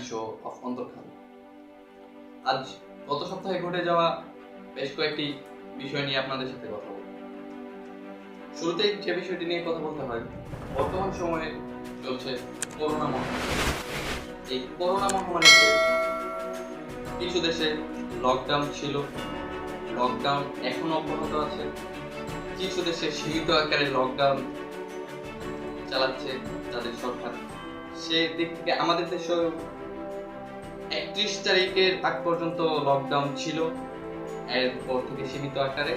Show off অন্তর্খান। আজ গত সপ্তাহে ঘটে যাওয়া বেশ কয়েকটি বিষয় নিয়ে আপনাদের সাথে কথা বলব। শুরুতেই যে বিষয়টি নিয়ে কথা বলতে হয়, বর্তমান সময়ে চলছে করোনা মহামারী। এই করোনা মহামারীতে কিছু দেশে লকডাউন ছিল, লকডাউন এখনো অব্যাহত আছে। কিছু দেশে সীমিত আকারে লকডাউন চালাচ্ছে তাদের সরকার। সেদিক থেকে আমাদের দেশেও 31 তারিখের আগ পর্যন্ত লকডাউন ছিল, এরপর থেকে সীমিত আকারে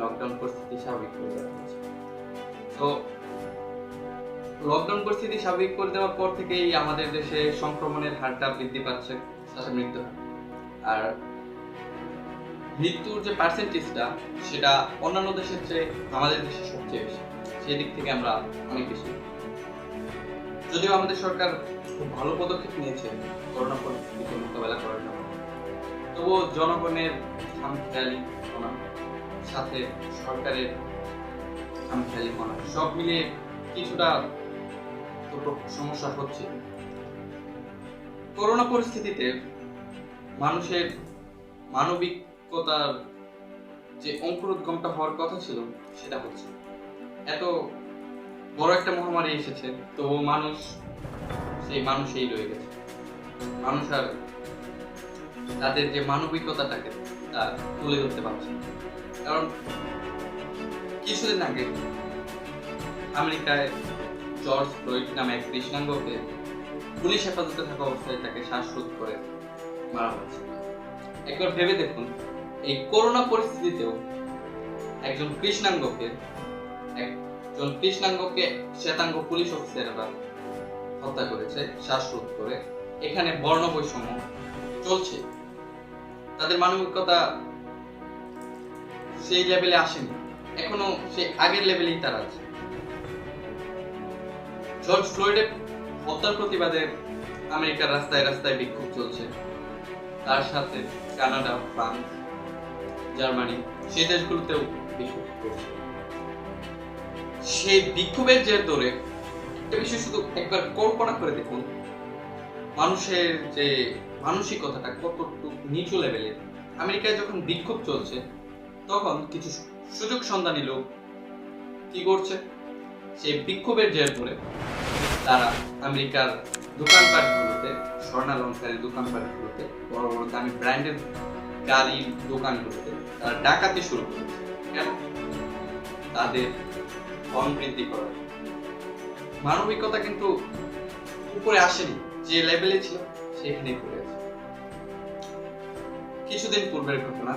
লকডাউন পরিস্থিতি স্বাভাবিক করে দেওয়া হয়েছে। তো লকডাউন পরিস্থিতি স্বাভাবিক করে দেওয়ার পর থেকেই আমাদের দেশে সংক্রমণের হারটা বৃদ্ধি পাচ্ছে, সাথে মৃত্যু হার। আর মৃত্যুর যে পার্সেন্টেজটা সেটা অন্যান্য দেশের চেয়ে আমাদের দেশে সবচেয়ে বেশি। সেই দিক থেকে আমরা অনেক বেশি। যদিও আমাদের সরকার খুব ভালো পদক্ষেপ নিয়েছে করোনা পরিস্থিতিকে মোকাবেলা করার জন্য, তবুও জনগণের খামখেয়ালিপনা সাথে সরকারের খামখেয়ালিপনা সব মিলিয়ে কিছুটা সমস্যা হচ্ছে। করোনা পরিস্থিতিতে মানুষের মানবিকতার যে অঙ্কুরোদ্গমটা হওয়ার কথা ছিল সেটা হচ্ছে। এত বড় একটা মহামারী এসেছে, তো মানুষ সেই মানুষই রয়ে গেছে। মানুষ আর তাদের যে মানবিকতাটাকে তা তুলে ধরতে পারছে। কারণ কিছুদিন আগে আমেরিকায় জর্জ ফ্লয়েড নামে এক কৃষ্ণাঙ্গকে পুলিশ হেফাজতে থাকা অবস্থায় তাকে শ্বাসরোধ করে মারা হয়েছে। একবার ভেবে দেখুন, এই করোনা পরিস্থিতিতেও একজন কৃষ্ণাঙ্গকে শ্বেতাঙ্গ পুলিশ অফিসাররা হত্যা করেছে শ্বাসরোধ করে। এখানে বর্ণ বৈষম্য চলছে, তাদের মানবিকতা সেই লেভেলে আসেনি, এখনো সেই আগের লেভেলেই তারা আছে। জর্জ ফ্লয়েডের হত্যার প্রতিবাদে আমেরিকার রাস্তায় রাস্তায় বিক্ষোভ চলছে, তার সাথে কানাডা, ফ্রান্স, জার্মানি সেই দেশগুলোতেও বিক্ষোভ করছে। সেই বিক্ষোভের জের ধরে একটা বিষয় শুধু একবার কল্পনা করে দেখুন, মানুষের যে মানসিকতাটা কতটুকু নিচু লেভেলের। আমেরিকায় যখন বিক্ষোভ চলছে তখন কিছু সুযোগ সন্ধানী লোক কি করছে, সেই বিক্ষোভের জের ধরে তারা আমেরিকার দোকানপাটগুলোতে, স্বর্ণালংকারের দোকানপাটগুলোতে, বড় বড় দামি ব্র্যান্ডের গাড়ির দোকানগুলোতে তারা ডাকাতি শুরু করেছে। কেন? তাদের ধন বৃদ্ধি করার। মানবিকতা কিন্তু উপরে আসেনি, যে লেভেলে ছিল সেখানেই পড়ে আছে। কিছুদিন পূর্বের ঘটনা,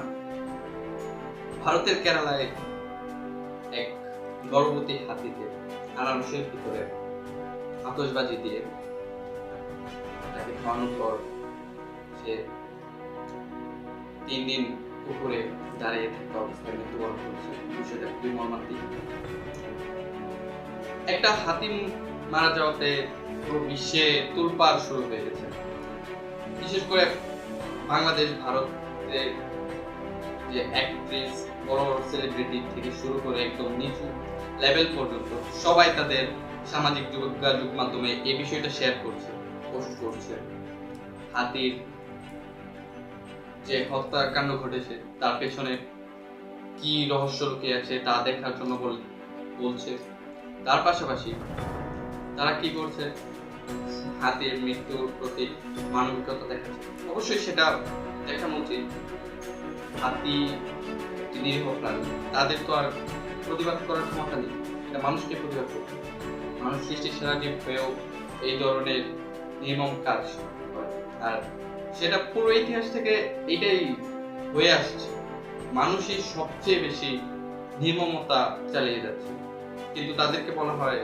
ভারতের কেরালায় এক গর্ভবতী হাতিকে আনারসের ভিতরে আতশবাজি দিয়ে তাকে খাওয়ানোর পর সে 3 দিন পুকুরে দাঁড়িয়ে থাকা অবস্থায় মৃত্যুবরণ করেছে। বিষয়টা খুবই মর্মান্তিক। একটা হাতি মারা যাওয়াতে পুরো বিশ্বে তোলপাড় শুরু হয়ে গেছে। বিশেষ করে বাংলাদেশ, ভারতে যে অ্যাক্ট্রেস, বড় বড় সেলিব্রিটি থেকে শুরু করে একদম নিচু লেভেল পর্যন্ত সবাই তাদের সামাজিক যোগাযোগ মাধ্যমে এই বিষয়টা শেয়ার করছে, পোস্ট করছে। হাতির যে হত্যাকাণ্ড ঘটেছে তার পেছনে কি রহস্য লুকিয়ে আছে তা দেখার জন্য বলছে। তার পাশাপাশি তারা কি করছে, হাতির মৃত্যুর প্রতি মানবিকতা দেখাচ্ছে। অবশ্যই সেটা দেখানো উচিত। হাতি একটি নিরীহ প্রাণী, তাদের তো আর প্রতিবাদ করার ক্ষমতা নেই, এটা মানুষকে প্রতিবাদ করতে। মানুষ সৃষ্টির সেরা জীব হয়েও এই ধরনের নির্মম কাজ করে। আর সেটা পুরো ইতিহাস থেকে এটাই হয়ে আসছে, মানুষই সবচেয়ে বেশি নির্মমতা চালিয়ে যাচ্ছে, কিন্তু তাদেরকে বলা হয়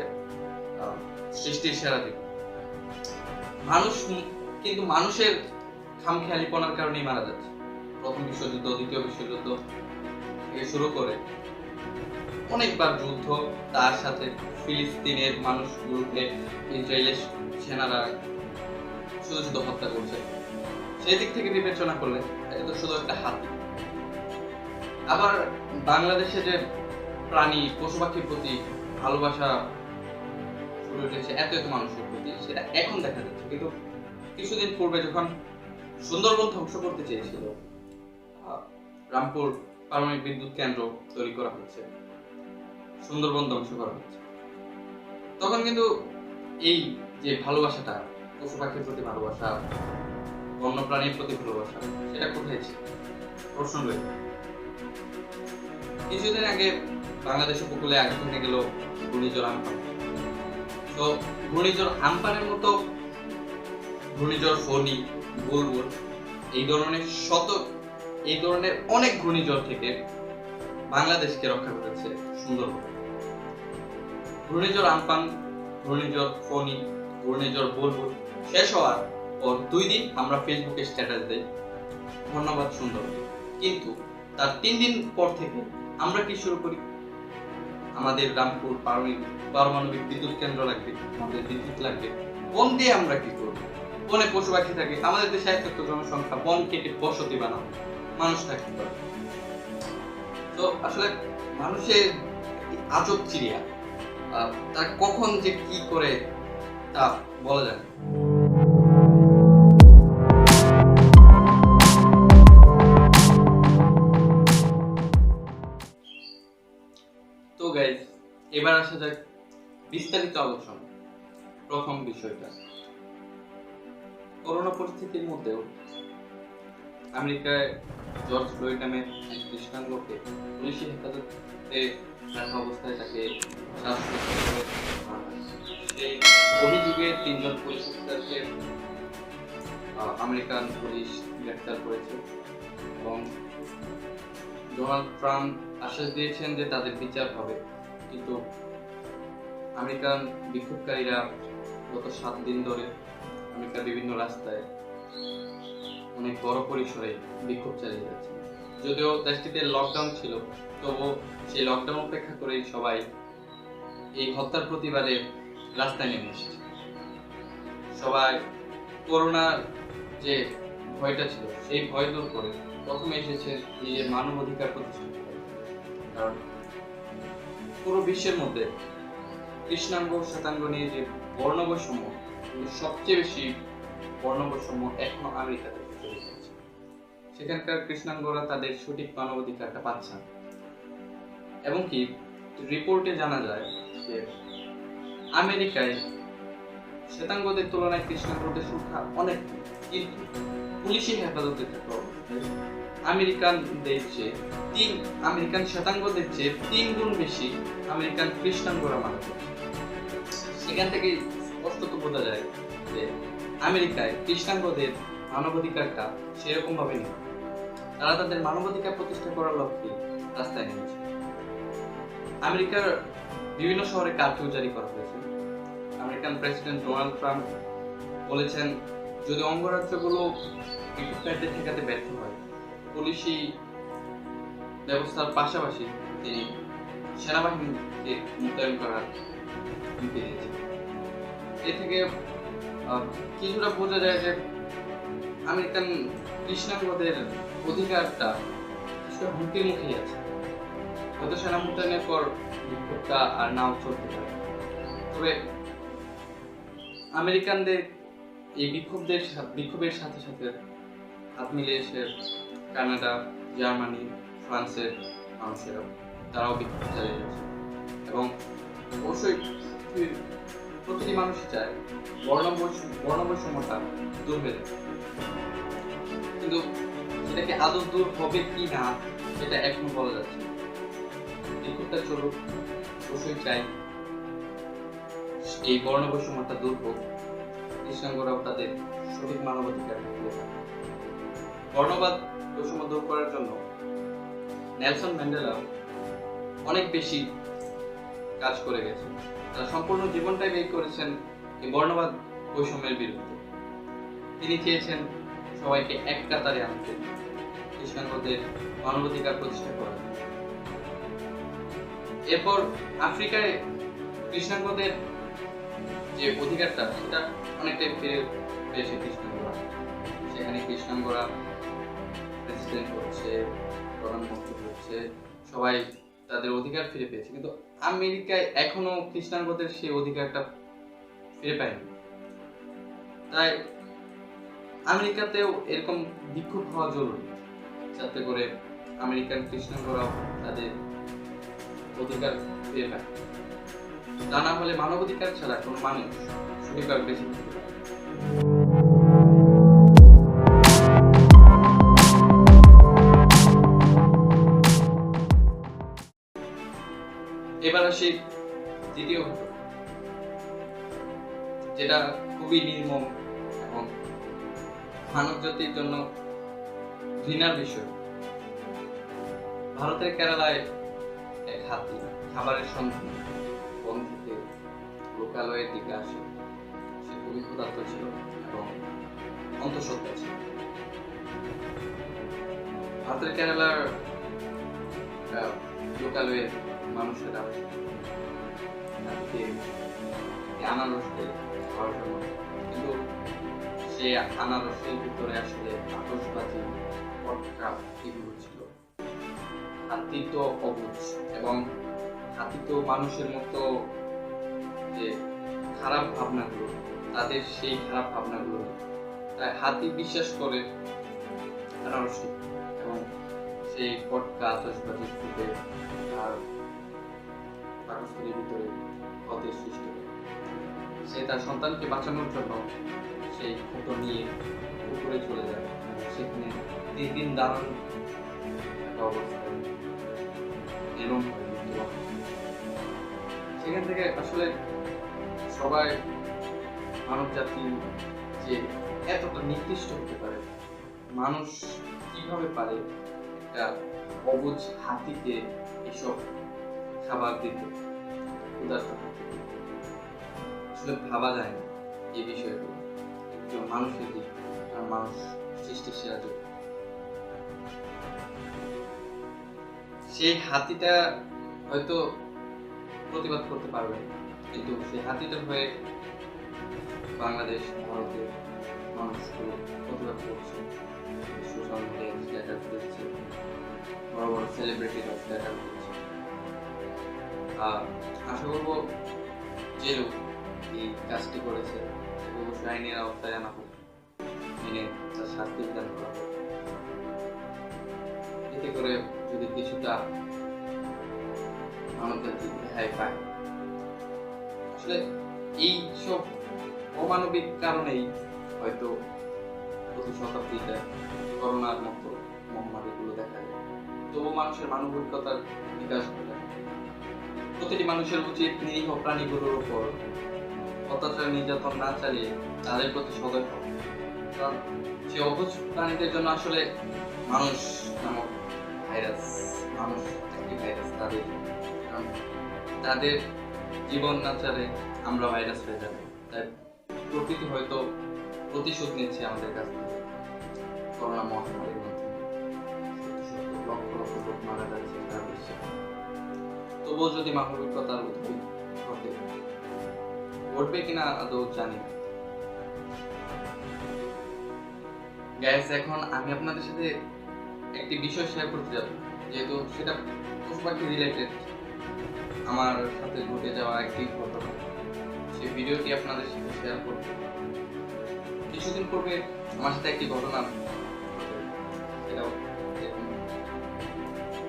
সৃষ্টির সেরা জীব। মানুষ কিন্তু মানুষের খামখেয়ালিপনার কারণেই মারা যাচ্ছে। প্রথম বিশ্বযুদ্ধ, দ্বিতীয় বিশ্বযুদ্ধ থেকে শুরু করে অনেকবার যুদ্ধ, তার সাথে ফিলিস্তিনের মানুষগুলোকে ইসরায়েলের সেনারা শুধু শুধু হত্যা করছে। সেই দিক থেকে বিবেচনা করলে এটা তো শুধু একটা হাতি। আবার বাংলাদেশে যে প্রাণী, পশু পাখির প্রতি ভালোবাসা শুরু হয়েছে এত মানুষের প্রতি, সেটা এখন দেখা যাচ্ছে। কিন্তু কিছুদিন পূর্বে যখন সুন্দরবন ধ্বংস করতে চেয়েছিল, রামপুর পারমাণবিক বিদ্যুৎ কেন্দ্র তৈরি করা হচ্ছে, সুন্দরবন ধ্বংস করা হচ্ছে, তখন কিন্তু এই যে ভালোবাসাটা, পশু পাখির প্রতি ভালোবাসা, বন্য প্রাণীর প্রতি ভালোবাসা, সেটা কোথায় ছিল? প্রশ্ন রয়েছে। কিছুদিন আগে বাংলাদেশ উপকূলে আঘাত হেনে গেল ঘূর্ণিঝড় আম্পান। তো ঘূর্ণিঝড় আম্পানের মতো ঘূর্ণিঝড় ফণী, বুলবুল, এই ধরনের অনেক ঘূর্ণিঝড় থেকে বাংলাদেশকে রক্ষা করেছে সুন্দরবন। ঘূর্ণিঝড় আম্পান, ঘূর্ণিঝড় ফণী, ঘূর্ণিঝড় বুলবুল শেষ হওয়ার পর 2 দিন আমরা ফেসবুকে স্ট্যাটাস দেই, ধন্যবাদ সুন্দরবন। কিন্তু তার 3 দিন পর থেকে আমরা কি শুরু করি? আমাদের রামপুর পারমাণবিক বিদ্যুৎ কেন্দ্র লাগবে, আমাদের বিদ্যুৎ লাগবে, বন দিয়ে আমরা কি করবো? বনে পশু পাখি থাকে, আমাদের দেশে এত জনসংখ্যা, বন কেটে বসতি বানাবো, মানুষ থাকতে পারে। তো আসলে মানুষের আজব চিড়িয়া, তার কখন যে কি করে তা বলা যায় না। তো গাইস, এবার আসা যাক বিস্তারিত আলোচনা। প্রথম বিষয়টা, করোনা পরিস্থিতির মধ্যেও আমেরিকায় জর্জ ফ্লয়েড নামে এক কৃষ্ণাঙ্গকে পুলিশি হেফাজতে রাখা অবস্থায় তাকে শ্বাসকষ্ট করে মারা হয়। সেই অভিযোগে 3 জন পুলিশ অফিসারকে আমেরিকান পুলিশ গ্রেফতার করেছে এবং ডোনাল্ড ট্রাম্প আশ্বাস দিয়েছেন যে তাদের বিচার হবে। কিন্তু আমেরিকান বিক্ষোভকারীরা গত 7 দিন ধরে আমেরিকার বিভিন্ন রাস্তায় অনেক বড় পরিসরে বিক্ষোভ চালিয়ে যাচ্ছে। যদিও দেশটিতে লকডাউন ছিল, তবুও সেই লকডাউন উপেক্ষা করেই সবাই এই হত্যার প্রতিবাদে রাস্তায় নেমে এসেছে। সবাই করোনার যে ভয়টা ছিল সেই ভয় দূর করে প্রথমে এসেছে নিজের মানবাধিকার প্রতিষ্ঠা করতে। কারণ পুরো বিশ্বের মধ্যে কৃষ্ণাঙ্গ শ্বেতাঙ্গ নিয়ে যে বর্ণবৈষম্য, সবচেয়ে বেশি বর্ণবৈষম্য এখনো আমেরিকাতে চলে যাচ্ছে। সেখানকার কৃষ্ণাঙ্গরা তাদের সঠিক মানবাধিকারটা পাচ্ছে না। এবং কি রিপোর্টে জানা যায় যে আমেরিকায় শ্বেতাঙ্গদের তুলনায় কৃষ্ণাঙ্গদের সংখ্যা অনেক, কিন্তু পুলিশি হেফাজতে থাকা অবস্থায় আমেরিকান শ্বেতাঙ্গদের চেয়ে 3 গুণ বেশি আমেরিকান কৃষ্ণাঙ্গরা মারা যাচ্ছে। সেখান থেকে স্পষ্টত বোঝা যায় যে আমেরিকায় কৃষ্ণাঙ্গদের মানবাধিকারটা সেরকম ভাবে নেই। তারা তাদের মানবাধিকার প্রতিষ্ঠা করার লক্ষ্যে রাস্তায় নেমেছে। আমেরিকার বিভিন্ন শহরে কারফিউ জারি করা হয়েছে। আমেরিকান প্রেসিডেন্ট ডোনাল্ড ট্রাম্প বলেছেন, যদি অঙ্গরাজ্যগুলো বিক্ষোভকারীদের ঠেকাতে ব্যর্থ হয়, পুলিশি ব্যবস্থার পাশাপাশি তিনি সেনাবাহিনীকে মোতায়েন করার হুমকি দিয়েছেন। এ থেকে কিছুটা বোঝা যায় যে আমেরিকান কৃষ্ণাঙ্গদের অধিকারটা কিছুটা হুমকির মুখেই আছে। হয়তো সেনা মোতায়েনের পর বিক্ষোভটা আর নাও চলতে পারে। তবে আমেরিকানদের এই বিক্ষোভের সাথে সাথে হাত মিলিয়েছে কানাডা, জার্মানি, ফ্রান্সের মানুষেরা, তারাও বিক্ষোভ চালিয়ে যাচ্ছে। এবং অবশ্যই প্রতিটি মানুষই চায় বর্ণবৈষম্যটা দূর হয়ে যাবে, কিন্তু সেটাকে আদৌ দূর হবে কি না সেটা এখনো বলা যাচ্ছে। বিক্ষোভটা চলুক, অবশ্যই চাই এই বর্ণবৈষম্যটা দূর হোক, কৃষ্ণাঙ্গরাও তাদের সঠিক মানবাধিকার বর্ণবাদ বৈষম্য দূর করার জন্য নেলসন ম্যান্ডেলা অনেক বেশি কাজ করে গেছেন। তারা সম্পূর্ণ জীবনটাই ব্যয় করেছেন এই বর্ণবাদ বৈষম্যের বিরুদ্ধে। তিনি চেয়েছেন সবাইকে এক কাতারে আনতে, কৃষ্ণাঙ্গদের মানবাধিকার প্রতিষ্ঠা করার। এরপর আফ্রিকায় কৃষ্ণাঙ্গদের যে অধিকারটা সেটা অনেকটাই ফিরে পেয়েছে কৃষ্ণাঙ্গরা। সেখানে কৃষ্ণাঙ্গরা প্রেসিডেন্ট হচ্ছে, প্রধানমন্ত্রী হচ্ছে, সবাই তাদের অধিকার ফিরে পেয়েছে। কিন্তু আমেরিকায় এখনো কৃষ্ণাঙ্গদের সেই অধিকারটা ফিরে পায়নি। তাই আমেরিকাতেও এরকম বিক্ষোভ হওয়া জরুরি, যাতে করে আমেরিকান কৃষ্ণাঙ্গরাও তাদের অধিকার পেয়ে পায়। তা না হলে মানবাধিকার ছাড়া কোনো মানুষ সঠিকভাবে বেঁচে থাকতে পারে না। এবার আসি দ্বিতীয় ঘটনা, যেটা খুবই নির্মম এবং মানব জাতির জন্য ঘৃণার বিষয়। ভারতের কেরালায় এক হাতি খাবারের সন্ধানে বন থেকে লোকালয়ের দিকে আসে। সে খুবই ক্ষুধার্ত ছিল এবং অন্তঃসত্ত্বা ছিল। ভারতের কেরালার লোকালয়ের মানুষেরা হাতিকে আনারস দেয় খাওয়ার জন্য, কিন্তু সে আনারসের ভিতরে আসলে আতশবাজি, পটকা এগুলো ছিল। হাতি তো অবুঝ এবং হাতি তো মানুষের মতো যে খারাপ ভাবনাগুলো, তাদের সেই খারাপ ভাবনাগুলো নেই। তাই হাতি বিশ্বাস করে আনারসে এবং সেই পটকা আতশবাজি ফুটে তার পাকস্থলীর ভিতরে ক্ষতের সৃষ্টি করে। সে তার সন্তানকে বাঁচানোর জন্য সেই ফুটো নিয়ে উপরে চলে যায়। সেখানে 3 দিন দারুণ একটা অবস্থায় এরম সেখান থেকে আসলে সবাই মানব জাতি যে এতটা নিকৃষ্ট হতে পারে, মানুষ কিভাবে পারে একটা অবুঝ হাতিকে এসব খাবার দিতে, আসলে ভাবা যায় না এই বিষয়গুলো একজন মানুষের দিক, আর মানুষ সৃষ্টির সেরা যুগ। সেই হাতিটা হয়তো প্রতিবাদ করতে পারবে, কিন্তু সেই হাতিটার হয়ে বাংলাদেশ, ভারতের মানুষগুলো প্রতিবাদ করছে, সোশ্যাল মিডিয়ায় স্ট্যাটাস দিচ্ছে, বড় বড় সেলিব্রিটিরা স্ট্যাটাস দিচ্ছে। আশা করবো যে লোক এই কাজটি করেছে অবশ্যই আইনের আওতায় আনা হোক, মেনে তার শাস্তি বিধান করা হোক। এতে করে যদি কিছুটা মানবজাতি রেহাই পায়। আসলে এই সব অমানবিক কারণেই হয়তো প্রতি শতাব্দীতে করোনার মতো মহামারীগুলো দেখা যায়। তবু মানুষের মানবিকতার বিকাশ ঘটায়। প্রতিটি মানুষের উচিত নিরীহ প্রাণীগুলোর উপর অত্যাচার নির্যাতন না চালিয়ে তাদের প্রতি সদয় হওয়া। কারণ সে অবুঝ প্রাণীদের জন্য আসলে মানুষ নামক ভাইরাস, মানুষ একটি ভাইরাস তাদের, কারণ তাদের জীবন না চলে আমরা ভাইরাস হয়ে যাবে। তাই প্রকৃতি হয়তো প্রতিশোধ নিচ্ছে আমাদের কাছ থেকে। করোনা মহামারীর মাধ্যমে লক্ষ লক্ষ লোক মারা যাচ্ছে তার বিশ্বে, তবুও যদি মানবিকতার উদ্ভিদ ঘটে, ঘটবে কিনা আদৌ জানি না। গাইস, এখন আমি আপনাদের সাথে একটি বিষয় শেয়ার করতে যাব, যেহেতু সেটা পশু পাখি রিলেটেড, আমার সাথে ঘটে যাওয়া একটি ঘটনা। সেই ভিডিওটি আপনাদের সাথে শেয়ার করব। কিছুদিন পূর্বে আমার সাথে একটি ঘটনা, সেটাও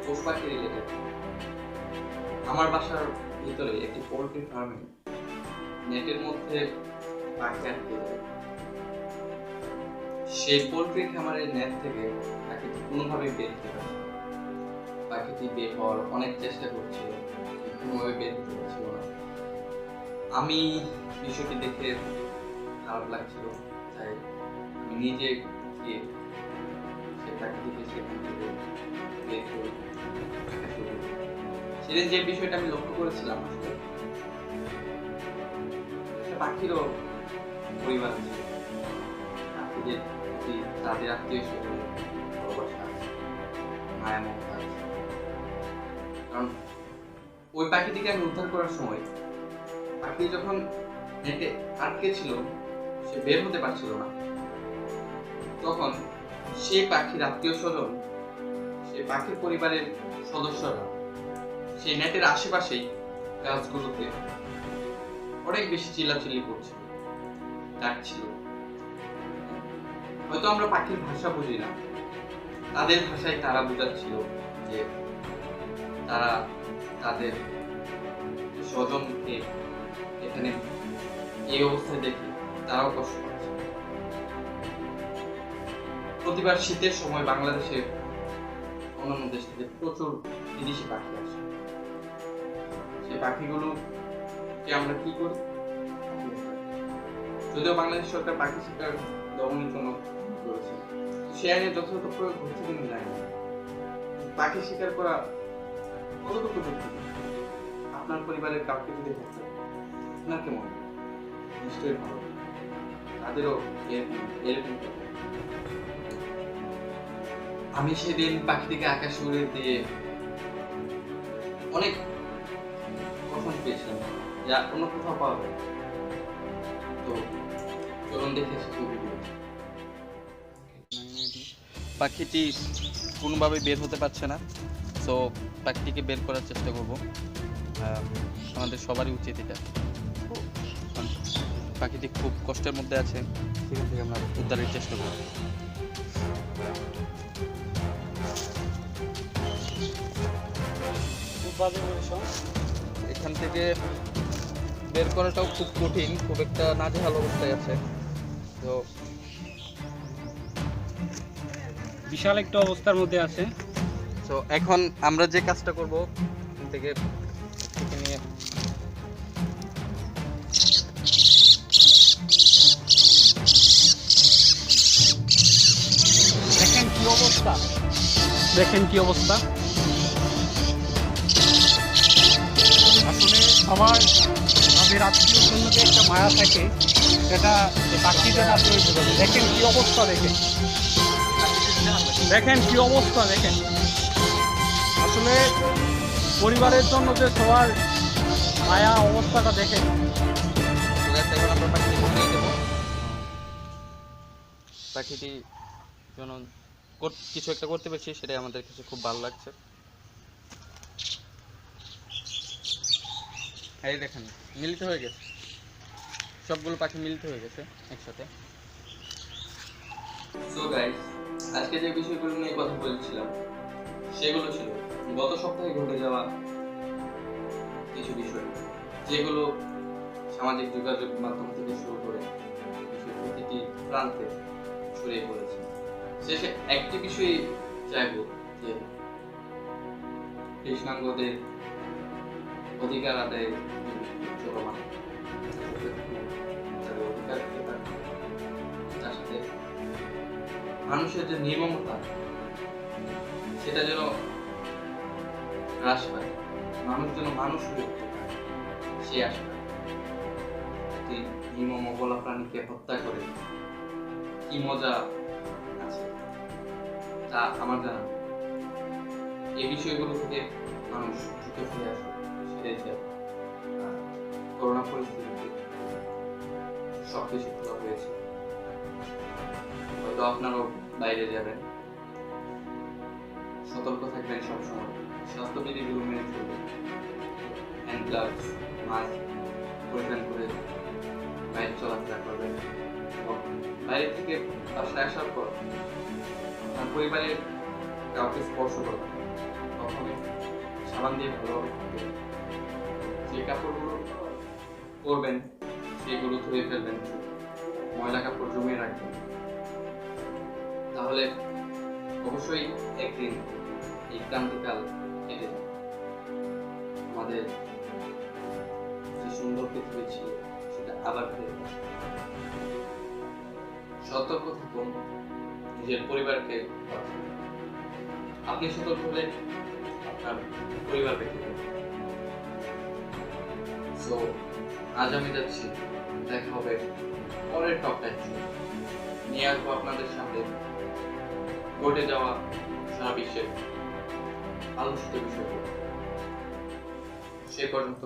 পশু পাখি রিলেটেড। আমার বাসার ভিতরে একটি পোল্ট্রি ফার্মে নেটের মধ্যে পাখি আটকে যায়। সেই পোল্ট্রি খামারের নেট থেকে পাখিটি কোনোভাবেই বের হতে পারছে না। পাখিটি বের হওয়ার অনেক চেষ্টা করছিল, কোনোভাবে বের হতে পারছিল না। আমি বিষয়টি দেখে খারাপ লাগছিল, তাই আমি নিজে গিয়ে সে পাখিটিকে সেখান থেকে বের করে সেদিন যে বিষয়টা আমি লক্ষ্য করেছিলাম, আসলে পাখিরও পরিবার আছে, পাখিদের প্রতি তাদের আত্মীয় স্বজনের ভালোবাসা আছে, মায়া মমতা আছে। কারণ ওই পাখিটিকে আমি উদ্ধার করার সময় পাখি যখন নেটে আটকে ছিল, সে বের হতে পারছিল না, তখন সেই পাখির আত্মীয় স্বজন, সেই পাখির পরিবারের সদস্যরা সেই নেটের আশেপাশেই গাছগুলোতে অনেক বেশি চিল্লাচিল্লি করছিল, ডাকছিল। হয়তো আমরা পাখির ভাষা বুঝি না, তাদের ভাষায় তারা বোঝাচ্ছিল যে তারা তাদের স্বজনকে এখানে এই অবস্থায় দেখে তারাও কষ্ট পাচ্ছে। প্রতিবার শীতের সময় বাংলাদেশের অন্যান্য দেশ থেকে প্রচুর বিদেশি পাখি আসে। সেই পাখিগুলোকে আমরা কি করি? যদিও বাংলাদেশ সরকার পাখি শিকার দমনের জন্য করেছে, সে আইনের যথাযথ প্রয়োগ হচ্ছে কিনা জানি না। পাখি শিকার করা কতটুকু যুক্তি? আপনার পরিবারের কাউকে যদি হচ্ছে, আপনার কেমন? নিশ্চয়ই ভালো। তাদেরও এরকম। আমি সেদিন পাখিটিকে আকাশে উড়ে দিয়ে অনেক পছন্দ পেয়েছিলাম, যা অন্য কোথাও পাওয়া যায়। তো চলুন দেখে এসেছি ভিডিও। পাখিটি কোনোভাবে বের হতে পারছে না, তো পাখিটিকে বের করার চেষ্টা করব। আমাদের সবারই উচিত এটা। পাখিটি খুব কষ্টের মধ্যে আছে, সেখান থেকে আমরা উদ্ধারের চেষ্টা করব। এখান থেকে বের করাটাও খুব কঠিন, খুব একটা নাজেহাল অবস্থায় আছে। তো বিশাল একটা অবস্থার মধ্যে আছে। তো এখন আমরা যে কাজটা করব, এখান থেকে নিয়ে দেখেন কি অবস্থা, দেখেন কি অবস্থা। আসলে সবার তাদের আত্মীয় স্বজনকে একটা মায়া থাকে, এটা পাখিদের আসলে বোঝাবে। দেখেন কি অবস্থা, দেখেন দেখেন কি অবস্থা, দেখেন আসলে পরিবারের জন্য যে সবার মায়া অবস্থাটা দেখেন। এখন আমরা পাখিটি নিয়ে দেবো। পাখিটি যেন কিছু একটা করতে পেরেছি, সেটাই আমাদের কাছে খুব ভালো লাগছে। এই দেখেন মিলিত হয়ে গেছে, সবগুলো পাখি মিলিত হয়ে গেছে একসাথে। সো গাইস, আজকে যে বিষয়গুলো নিয়ে কথা বলছিলাম সেগুলো ছিল গত সপ্তাহে ঘটে যাওয়া কিছু বিষয়, যেগুলো সামাজিক যোগাযোগ মাধ্যম থেকে শুরু করে প্রতিটি প্রান্তে ছড়িয়ে পড়েছে। শেষে একটি বিষয় চাইব যে কৃষ্ণাঙ্গদের অধিকার আদায়ের চলমান, তাদের অধিকারকে তার সাথে মানুষের যে নির্মমতা, সেটা যেন হ্রাস পায়, মানুষ যেন মানুষ হয়ে উঠতে পারে, সে আশা। একটি নির্মম অবলা প্রাণীকে হত্যা করে কি মজা আছে তা আমার জানা। এই বিষয়গুলো থেকে মানুষ দ্রুত ফিরে আসে, সেটাই চাই। করোনা পরিস্থিতিতে সবকিছু খোলা হয়েছে, হয়তো আপনারাও বাইরে যাবেন, সতর্ক থাকবেন সবসময়, স্বাস্থ্যবিধিগুলো মেনে চলবেন, হ্যান্ড গ্লাভস, মাস্ক পরিধান করে বাইরে চলাফেরা করবেন। বাইরে থেকে বাসায় আসার পর আপনার পরিবারের কাউকে স্পর্শ করবেন, কখনো সাবান দিয়ে ভালোভাবে থাকবেন। যে কাপড়গুলো পরবেন সেগুলো ধুয়ে ফেলবেন, ময়লা কাপড় জমিয়ে রাখবেন। তাহলে অবশ্যই একদিন এই ক্রান্তিকাল কেটে যাবে, আমাদের যে সুন্দর পৃথিবী ছিল সেটা আবার ফিরে যাবে। সতর্ক থাকুন, নিজের পরিবারকে বাঁচান। আপনি সতর্ক হলে আপনার পরিবার বেঁচে যাবে। সো আজ আমি যাচ্ছি, দেখা হবে পরের টপ 10 নিয়ে আসবো আপনাদের সামনে ঘটে যাওয়া সারা বিশ্বের আলোচিত বিষয়গুলো। সে পর্যন্ত